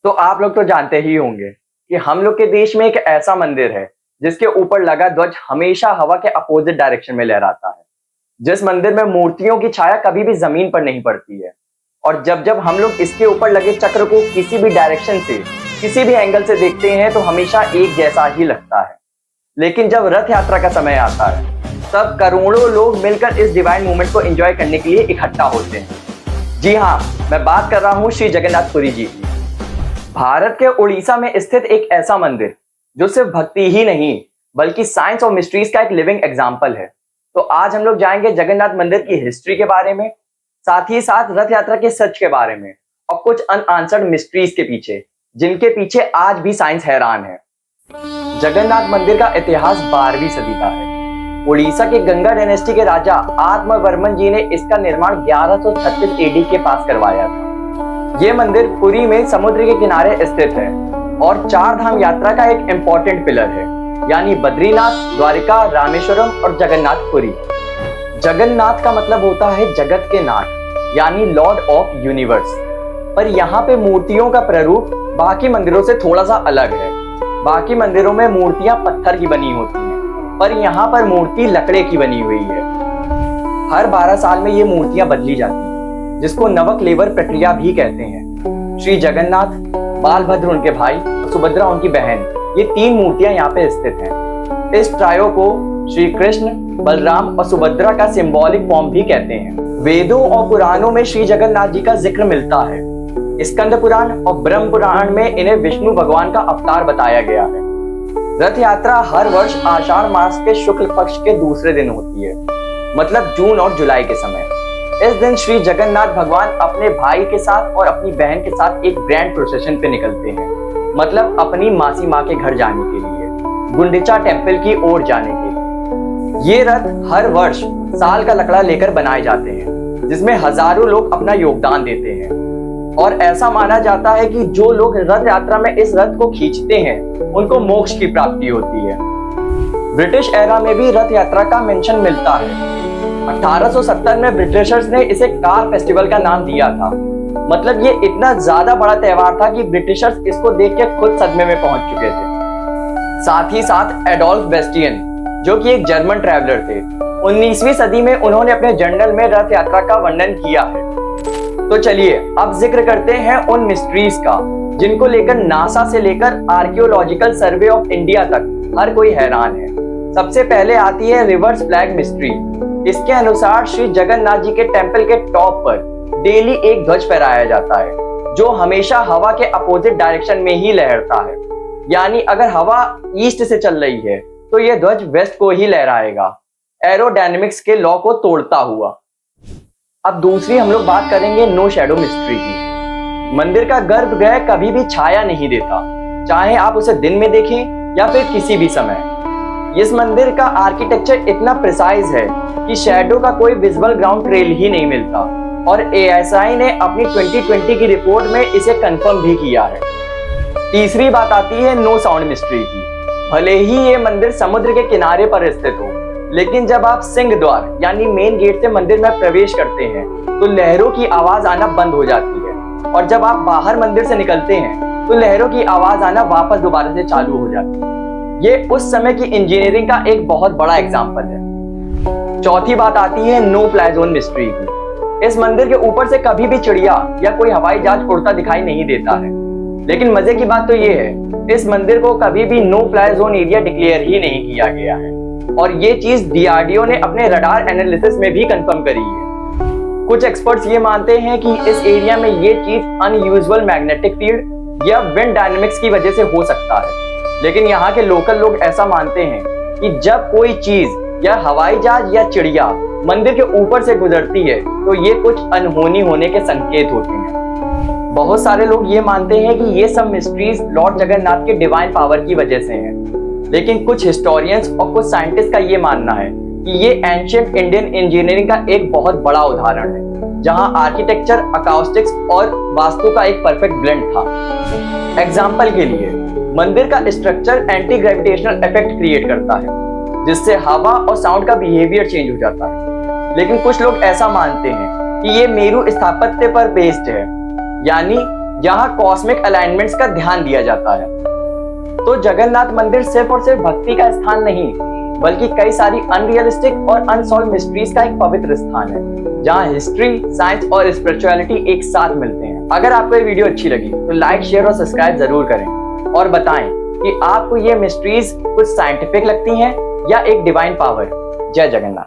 तो आप लोग तो जानते ही होंगे कि हम लोग के देश में एक ऐसा मंदिर है जिसके ऊपर लगा ध्वज हमेशा हवा के अपोजिट डायरेक्शन में लहराता है। जिस मंदिर में मूर्तियों की छाया कभी भी जमीन पर नहीं पड़ती है। और जब जब हम लोग इसके ऊपर लगे चक्र को किसी भी डायरेक्शन से, किसी भी एंगल से देखते हैं तो हमेशा एक जैसा ही लगता है। लेकिन जब रथ यात्रा का समय आता है तब करोड़ों लोग मिलकर इस डिवाइन मूवमेंट को एंजॉय करने के लिए इकट्ठा होते हैं। जी हाँ, मैं बात कर रहा हूँ श्री जगन्नाथपुरी जी की। भारत के उड़ीसा में स्थित एक ऐसा मंदिर जो सिर्फ भक्ति ही नहीं बल्कि साइंस और मिस्ट्रीज का एक लिविंग एग्जाम्पल है। तो आज हम लोग जाएंगे जगन्नाथ मंदिर की हिस्ट्री के बारे में, साथ ही साथ रथ यात्रा के सच के बारे में और कुछ अनआंसर्ड मिस्ट्रीज के पीछे, जिनके पीछे आज भी साइंस हैरान है। जगन्नाथ मंदिर का इतिहास 12वीं सदी का है। उड़ीसा के गंगा डायनेस्टी के राजा आत्मवर्मन जी ने इसका निर्माण 1136 एडी के पास करवाया था। ये मंदिर पुरी में समुद्र के किनारे स्थित है और चार धाम यात्रा का एक इम्पोर्टेंट पिलर है, यानी बद्रीनाथ, द्वारिका, रामेश्वरम और जगन्नाथपुरी। जगन्नाथ का मतलब होता है जगत के नाथ, यानी लॉर्ड ऑफ यूनिवर्स। पर यहाँ पे मूर्तियों का प्रारूप बाकी मंदिरों से थोड़ा सा अलग है। बाकी मंदिरों में मूर्तियां पत्थर की बनी होती हैं, पर यहाँ पर मूर्ति लकड़े की बनी हुई है। हर 12 साल में ये मूर्तियां बदली जाती हैं, जिसको नवकलेवर प्रक्रिया भी कहते हैं। श्री जगन्नाथ, बालभद्र उनके भाई, सुभद्रा उनकी बहन, ये 3 मूर्तियां यहाँ पे स्थित हैं। इस ट्रायो को श्री कृष्ण, बलराम और सुभद्रा का सिंबॉलिक फॉर्म भी कहते हैं। वेदों और पुराणों में श्री जगन्नाथ जी का जिक्र मिलता है। स्कंद पुराण और ब्रह्म पुराण में इन्हें विष्णु भगवान का अवतार बताया गया है। रथ यात्रा हर वर्ष आषाढ़ मास के शुक्ल पक्ष के दूसरे दिन होती है, मतलब जून और जुलाई के समय। इस दिन श्री जगन्नाथ भगवान अपने भाई के साथ और अपनी बहन के साथ एक ग्रैंड प्रोसेशन पे निकलते हैं, मतलब अपनी मासी माँ के घर जाने के लिए, गुंडिचा टेम्पल की ओर जाने के लिए। ये रथ हर वर्ष साल का लकड़ा लेकर बनाए जाते हैं, जिसमें हजारों लोग अपना योगदान देते हैं। और ऐसा माना जाता है कि जो लोग रथ यात्रा में इस रथ को खींचते हैं उनको मोक्ष की प्राप्ति होती है। ब्रिटिश एरा में भी रथ यात्रा का मेंशन मिलता है। 1870 में ब्रिटिशर्स ने इसे कार फेस्टिवल का नाम दिया था। मतलब ये इतना ज्यादा बड़ा त्योहार था कि ब्रिटिशर्स इसको देख के खुद सदमे में पहुंच चुके थे। साथ ही साथ एडोल्फ बेस्टियन, जो कि एक जर्मन ट्रैवलर थे, 19वीं सदी में उन्होंने अपने जर्नल में रथ यात्रा का वर्णन किया है। तो चलिए अब जिक्र करते हैं उन मिस्ट्रीज का जिनको लेकर नासा से लेकर आर्कियोलॉजिकल सर्वे ऑफ इंडिया तक हर कोई हैरान है। सबसे पहले आती है रिवर्स फ्लैग मिस्ट्री। इसके अनुसार श्री जगन्नाथ जी के टेंपल के टॉप पर डेली एक ध्वज फहराया जाता है, जो हमेशा हवा के अपोजिट डायरेक्शन में ही लहरता है। यानी अगर हवा ईस्ट से चल रही है तो यह ध्वज वेस्ट को ही लहराएगा, एरोडायनेमिक्स के लॉ को तोड़ता हुआ। अब दूसरी हम लोग बात करेंगे नो शैडो मिस्ट्री की। मंदिर का गर्भगृह कभी भी छाया नहीं देता, चाहे आप उसे दिन में देखें या फिर किसी भी समय। इस मंदिर का आर्किटेक्चर इतना प्रिसाइज है कि शैडो का कोई विजुअल ग्राउंड ट्रेल ही नहीं मिलता, और ASI ने अपनी 2020 की रिपोर्ट में इसे कंफर्म भी किया है। तीसरी बात आती है नो साउंड मिस्ट्री की। भले ही ये मंदिर समुद्र के किनारे पर स्थित हो, लेकिन जब आप सिंह द्वार यानी मेन गेट से मंदिर में प्रवेश करते हैं तो लहरों की आवाज आना बंद हो जाती है, और जब आप बाहर मंदिर से निकलते हैं तो लहरों की आवाज आना वापस दोबारा से चालू हो जाती है। ये उस समय की इंजीनियरिंग का एक बहुत बड़ा एग्जाम्पल है। चौथी बात आती है नो फ्लाई जोन मिस्ट्री की। इस मंदिर के ऊपर से कभी भी चिड़िया या कोई हवाई जहाज उड़ता दिखाई नहीं देता है। लेकिन मजे की बात तो ये है, इस मंदिर को कभी भी no fly zone area declare ही नहीं किया गया है, और ये चीज DRDO ने अपने रडार एनालिसिस में भी कंफर्म करी है। कुछ एक्सपर्ट्स ये मानते हैं कि इस एरिया में ये चीज अनयूजुअल मैग्नेटिक फील्ड या विंड डायनेमिक्स की वजह से हो सकता है। लेकिन यहाँ के लोकल लोग ऐसा मानते हैं कि जब कोई चीज या हवाई जहाज या चिड़िया मंदिर के ऊपर से गुजरती है तो ये कुछ अनहोनी होने के संकेत होते हैं। बहुत सारे लोग ये मानते हैं कि ये सब मिस्ट्रीज लॉर्ड जगन्नाथ के डिवाइन पावर की वजह से हैं। लेकिन कुछ हिस्टोरियंस और कुछ साइंटिस्ट का ये मानना है कि ये एंशिएंट इंडियन इंजीनियरिंग का एक बहुत बड़ा उदाहरण है, जहां आर्किटेक्चर, अकाउस्टिक्स और वास्तु का एक परफेक्ट ब्लेंड था। एग्जाम्पल के लिए मंदिर का structure anti gravitational effect create करता है, जिससे हवा और साउंड का बिहेवियर चेंज हो जाता है। लेकिन कुछ लोग ऐसा मानते हैं कि ये मेरू स्थापत्य पर बेस्ड है, यानी जहां कॉस्मिक अलाइनमेंट्स का ध्यान दिया जाता है। तो जगन्नाथ मंदिर सिर्फ और सिर्फ भक्ति का स्थान नहीं, बल्कि कई सारी अनरियलिस्टिक और अनसॉल्व मिस्ट्रीज का एक पवित्र स्थान है, जहां हिस्ट्री, साइंस और स्पिरिचुअलिटी एक साथ मिलते हैं। अगर आपको ये वीडियो अच्छी लगी तो लाइक, शेयर और सब्सक्राइब जरूर करें और बताएं कि आपको ये मिस्ट्रीज कुछ साइंटिफिक लगती हैं या एक डिवाइन पावर। जय जगन्नाथ।